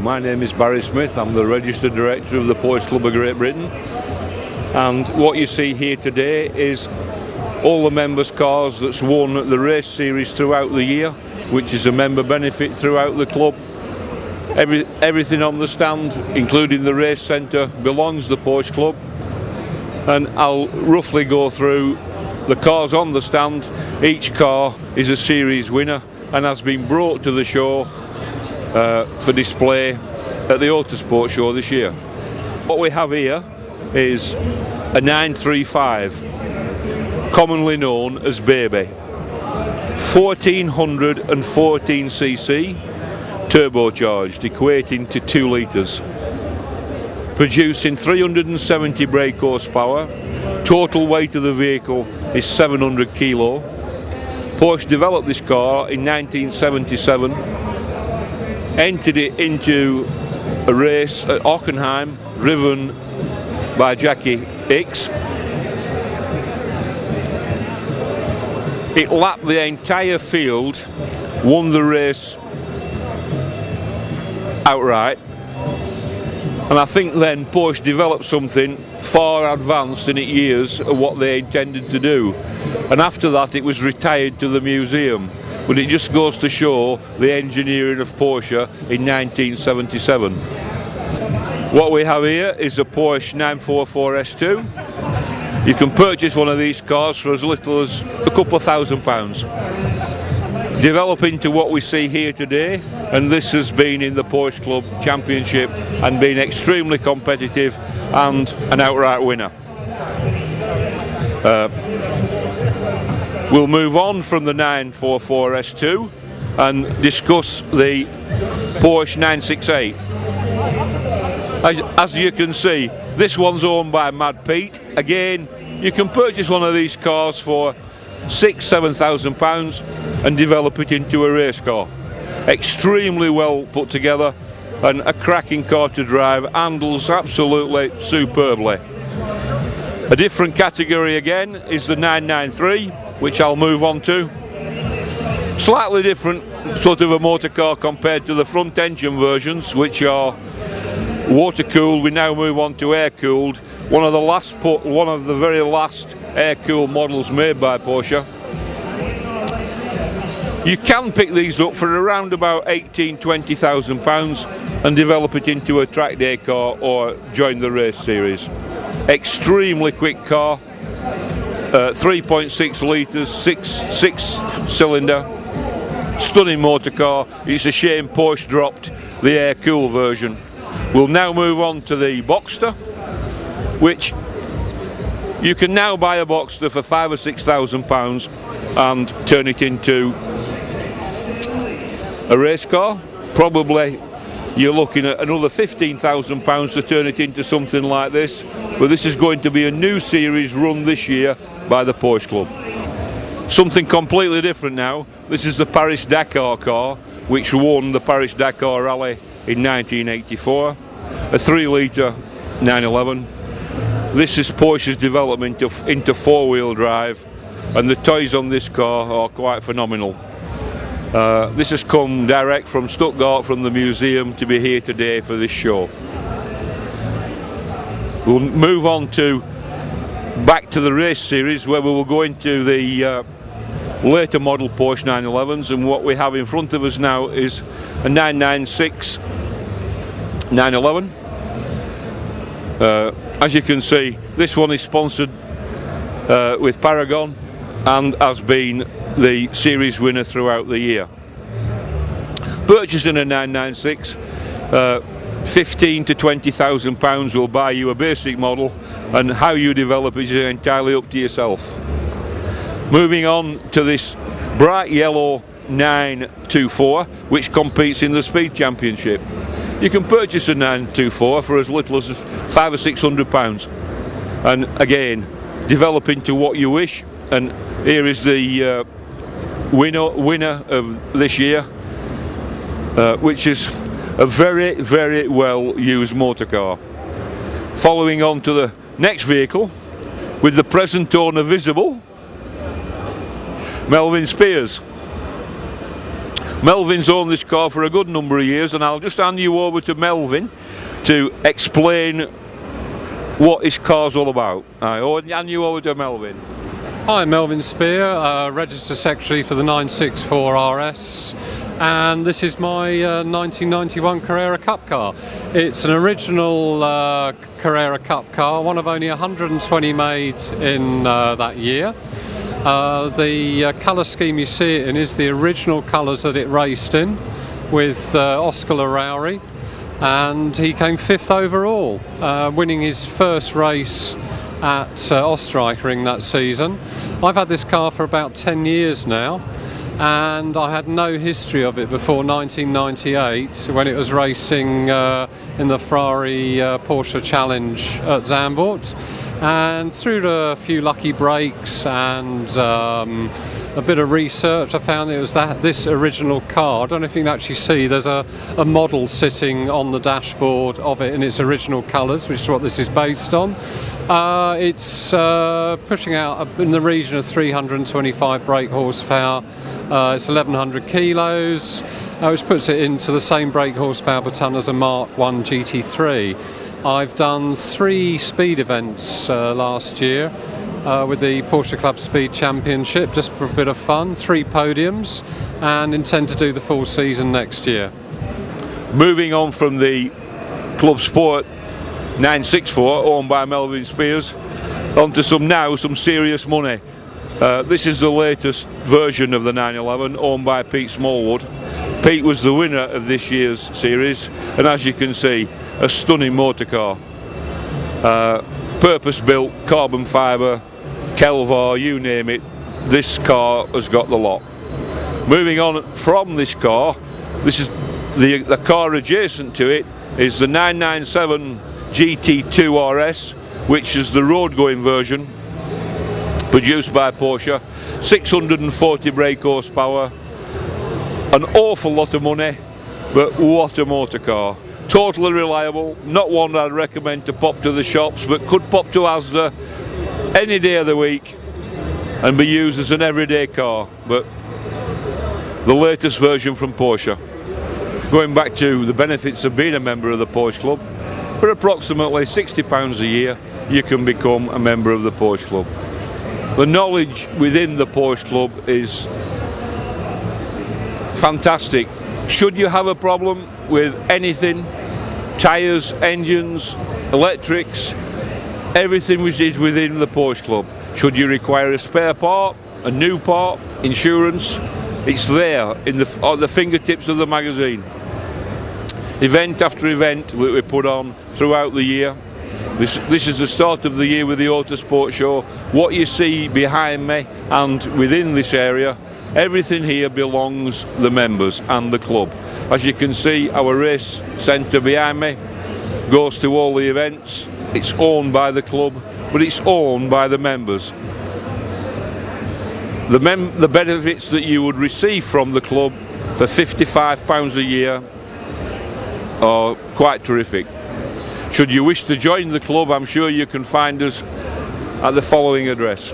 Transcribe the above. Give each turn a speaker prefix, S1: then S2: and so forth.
S1: My name is Barry Smith. I'm the Registered Director of the Porsche Club of Great Britain, and what you see here today is all the members' cars that's won at the race series throughout the year, which is a member benefit throughout the club. Everything on the stand, including the race centre, belongs to the Porsche Club, and I'll roughly go through the cars on the stand. Each car is a series winner and has been brought to the show for display at the Autosport Show this year. What we have here is a 935, commonly known as Baby, 1414cc, turbocharged, equating to 2 litres, producing 370 brake horsepower. Total weight of the vehicle is 700 kilo. Porsche developed this car in 1977, entered it into a race at Hockenheim, driven by Jackie Hicks. It lapped the entire field, won the race outright, and I think then Porsche developed something far advanced in its years of what they intended to do, and after that it was retired to the museum. But it just goes to show the engineering of Porsche in 1977. What we have here is a Porsche 944 S2. You can purchase one of these cars for as little as a couple of £1,000. Developing to what we see here today, and this has been in the Porsche Club Championship and been extremely competitive and an outright winner. We'll move on from the 944 S2 and discuss the Porsche 968. As you can see, this one's owned by Mad Pete. Again, you can purchase one of these cars for £6,000–7,000 and develop it into a race car. Extremely well put together and a cracking car to drive, handles absolutely superbly. A different category again is the 993, which I'll move on to. Slightly different sort of a motor car compared to the front engine versions, which are water cooled. We now move on to air cooled. One of the very last air cooled models made by Porsche. You can pick these up for around about £18–20,000 and develop it into a track day car or join the race series. Extremely quick car, 3.6 litres, six cylinder, stunning motor car. It's a shame Porsche dropped the air cool version. We'll now move on to the Boxster, which you can now buy a Boxster for £5,000 or £6,000 and turn it into a race car. Probably you're looking at another £15,000 to turn it into something like this, but this is going to be a new series run this year by the Porsche Club. Something completely different now. This is the Paris-Dakar car, which won the Paris-Dakar Rally in 1984, a 3-litre 911. This is Porsche's development into 4-wheel drive, and the toys on this car are quite phenomenal. This has come direct from Stuttgart, from the museum, to be here today for this show. We'll move on back to the race series, where we will go into the later model Porsche 911s, and what we have in front of us now is a 996 911. As you can see, this one is sponsored with Paragon and has been the series winner throughout the year. Purchasing a 996, £15,000 to £20,000 will buy you a basic model, and how you develop it is entirely up to yourself. Moving on to this bright yellow 924, which competes in the Speed Championship. You can purchase a 924 for as little as £500 or £600, and again, develop into what you wish. And here is the winner of this year, which is a very, very well used motor car. Following on to the next vehicle, with the present owner visible, Melvin Spears. Melvin's owned this car for a good number of years, and I'll just hand you over to Melvin to explain what his car's all about. I'll hand you over to Melvin.
S2: Hi, Melvin Spear, Register Secretary for the 964 RS, and this is my 1991 Carrera Cup car. It's an original Carrera Cup car, one of only 120 made in that year. The colour scheme you see it in is the original colours that it raced in, with Oscar Lowry, and he came 5th overall, winning his first race at Osterreichering that season. I've had this car for about 10 years now, and I had no history of it before 1998 when it was racing in the Ferrari Porsche Challenge at Zandvoort. And through a few lucky breaks and a bit of research, I found it was this original car. I don't know if you can actually see, there's a model sitting on the dashboard of it in its original colours, which is what this is based on. It's pushing out in the region of 325 brake horsepower. It's 1100 kilos, which puts it into the same brake horsepower per tonne as a Mark 1 GT3. I've done 3 speed events last year with the Porsche Club Speed Championship, just for a bit of fun, 3 podiums, and intend to do the full season next year.
S1: Moving on from the Club Sport 964 owned by Melvin Spears onto some serious money. This is the latest version of the 911 owned by Pete Smallwood. Pete was the winner of this year's series, and as you can see, a stunning motor car. Purpose built, carbon fibre, Kelvar, you name it, this car has got the lot. Moving on from this car, this is the car adjacent to it is the 997 GT2 RS, which is the road going version, produced by Porsche. 640 brake horsepower, an awful lot of money, but what a motor car. Totally reliable, not one I'd recommend to pop to the shops, but could pop to Asda any day of the week and be used as an everyday car. But the latest version from Porsche. Going back to the benefits of being a member of the Porsche Club, for approximately £60 a year you can become a member of the Porsche Club. The knowledge within the Porsche Club is fantastic. Should you have a problem with anything, tyres, engines, electrics, everything which is within the Porsche Club. Should you require a spare part, a new part, insurance, it's there at the fingertips of the magazine. Event after event we put on throughout the year. This is the start of the year with the Autosport Show. What you see behind me and within this area, everything here belongs to the members and the club. As you can see, our race centre behind me goes to all the events. It's owned by the club, but it's owned by the members. The benefits that you would receive from the club for £55 a year are quite terrific. Should you wish to join the club, I'm sure you can find us at the following address.